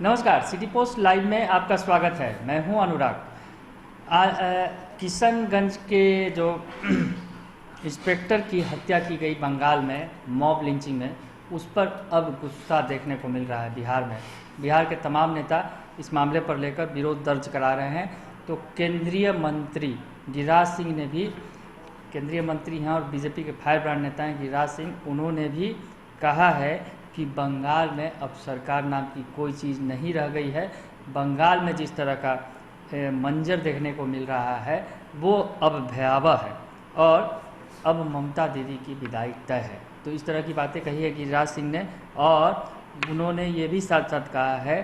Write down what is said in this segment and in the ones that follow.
नमस्कार, city post live में आपका स्वागत है। मैं हूं अनुराग। किशनगंज के जो इंस्पेक्टर की हत्या की गई बंगाल में मॉब लिंचिंग में, उस पर अब गुस्सा देखने को मिल रहा है बिहार में। बिहार के तमाम नेता इस मामले पर लेकर विरोध दर्ज करा रहे हैं। तो केंद्रीय मंत्री गिरिराज सिंह ने भी, केंद्रीय मंत्री हैं और बीजेपी के फायर ब्रांड नेता हैं गिरिराज सिंह, उन्होंने भी कहा है कि बंगाल में अब सरकार नाम की कोई चीज़ नहीं रह गई है। बंगाल में जिस तरह का मंजर देखने को मिल रहा है वो अब भयावह है और अब ममता दीदी की विदाई तय है। तो इस तरह की बातें कही है गिरिराज सिंह ने, और उन्होंने ये भी साथ साथ कहा है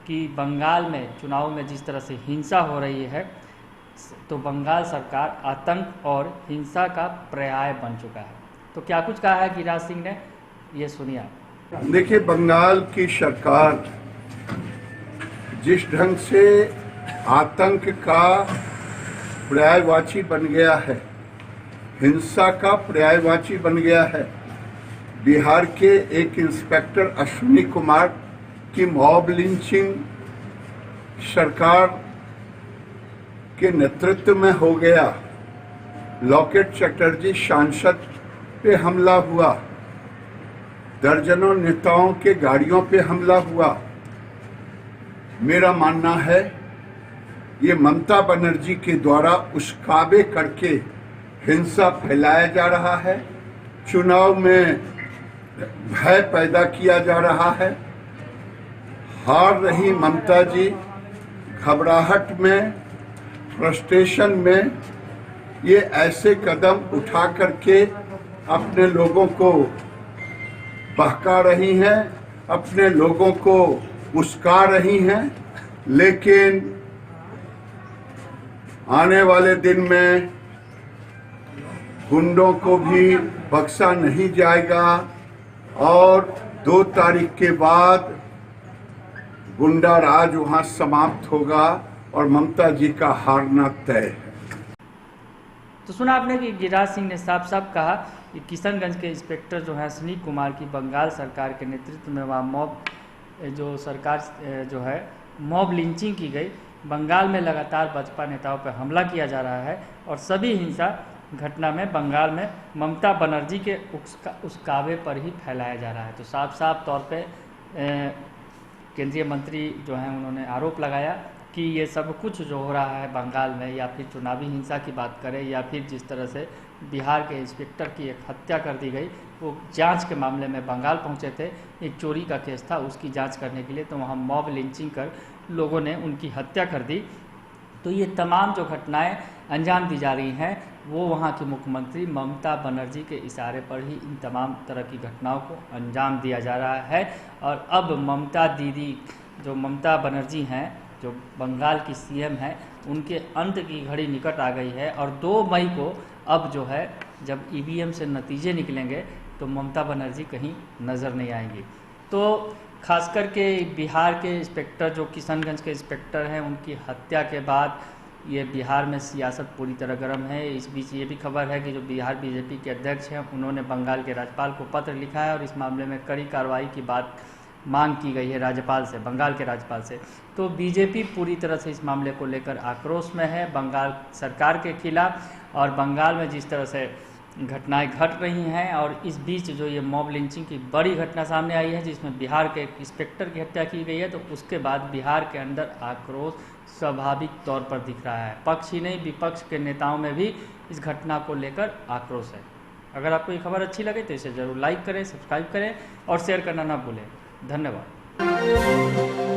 कि बंगाल में चुनाव में जिस तरह से हिंसा हो रही है, तो बंगाल सरकार आतंक और हिंसा का पर्याय बन चुका है। तो क्या कुछ कहा है गिरिराज सिंह ने, ये सुनिए आप। देखिए, बंगाल की सरकार जिस ढंग से आतंक का पर्यायवाची बन गया है, हिंसा का पर्यायवाची बन गया है। बिहार के एक इंस्पेक्टर अश्विनी कुमार की मॉब लिंचिंग सरकार के नेतृत्व में हो गया। लॉकेट चटर्जी सांसद पे हमला हुआ, दर्जनों नेताओं के गाड़ियों पे हमला हुआ। मेरा मानना है ये ममता बनर्जी के द्वारा उस्कावे करके हिंसा फैलाया जा रहा है, चुनाव में भय पैदा किया जा रहा है। हार रही ममता जी घबराहट में, फ्रस्ट्रेशन में ये ऐसे कदम उठा करके अपने लोगों को बहका रही हैं, अपने लोगों को उस्का रही हैं। लेकिन आने वाले दिन में गुंडों को भी बख्शा नहीं जाएगा और 2 तारीख के बाद गुंडा राज वहां समाप्त होगा और ममता जी का हारना तय है। तो सुना आपने कि गिरिराज सिंह ने साफ साफ कहा कि किशनगंज के इंस्पेक्टर जो हैं अश्विनी कुमार की बंगाल सरकार के नेतृत्व में वहाँ मॉब लिंचिंग की गई। बंगाल में लगातार भाजपा नेताओं पर हमला किया जा रहा है और सभी हिंसा घटना में बंगाल में ममता बनर्जी के उस्कावे पर ही फैलाया जा रहा है। तो साफ साफ तौर पे केंद्रीय मंत्री जो हैं उन्होंने आरोप लगाया कि ये सब कुछ जो हो रहा है बंगाल में, या फिर चुनावी हिंसा की बात करें या फिर जिस तरह से बिहार के इंस्पेक्टर की एक हत्या कर दी गई, वो जांच के मामले में बंगाल पहुंचे थे। एक चोरी का केस था, उसकी जांच करने के लिए, तो वहाँ मॉब लिंचिंग कर लोगों ने उनकी हत्या कर दी। तो ये तमाम जो घटनाएं अंजाम दी जा रही हैं वो वहाँ की मुख्यमंत्री ममता बनर्जी के इशारे पर ही इन तमाम तरह की घटनाओं को अंजाम दिया जा रहा है। और अब ममता दीदी, जो ममता बनर्जी हैं, जो बंगाल की सीएम है, उनके अंत की घड़ी निकट आ गई है। और 2 मई को अब जो है जब ईवीएम से नतीजे निकलेंगे तो ममता बनर्जी कहीं नज़र नहीं आएंगी। तो खास करके बिहार के इंस्पेक्टर, जो किशनगंज के इंस्पेक्टर हैं, उनकी हत्या के बाद ये बिहार में सियासत पूरी तरह गर्म है। इस बीच ये भी खबर है कि जो बिहार बीजेपी के अध्यक्ष हैं उन्होंने बंगाल के राज्यपाल को पत्र लिखा है और इस मामले में कड़ी कार्रवाई की बात मांग की गई है राज्यपाल से, बंगाल के राज्यपाल से। तो बीजेपी पूरी तरह से इस मामले को लेकर आक्रोश में है बंगाल सरकार के खिलाफ, और बंगाल में जिस तरह से घटनाएं घट रही हैं। और इस बीच जो ये मॉब लिंचिंग की बड़ी घटना सामने आई है जिसमें बिहार के एक इंस्पेक्टर की हत्या की गई है, तो उसके बाद बिहार के अंदर आक्रोश स्वाभाविक तौर पर दिख रहा है। पक्ष ही नहीं, विपक्ष के नेताओं में भी इस घटना को लेकर आक्रोश है। अगर आपको ये खबर अच्छी लगे तो इसे ज़रूर लाइक करें, सब्सक्राइब करें और शेयर करना ना भूलें। धन्यवाद।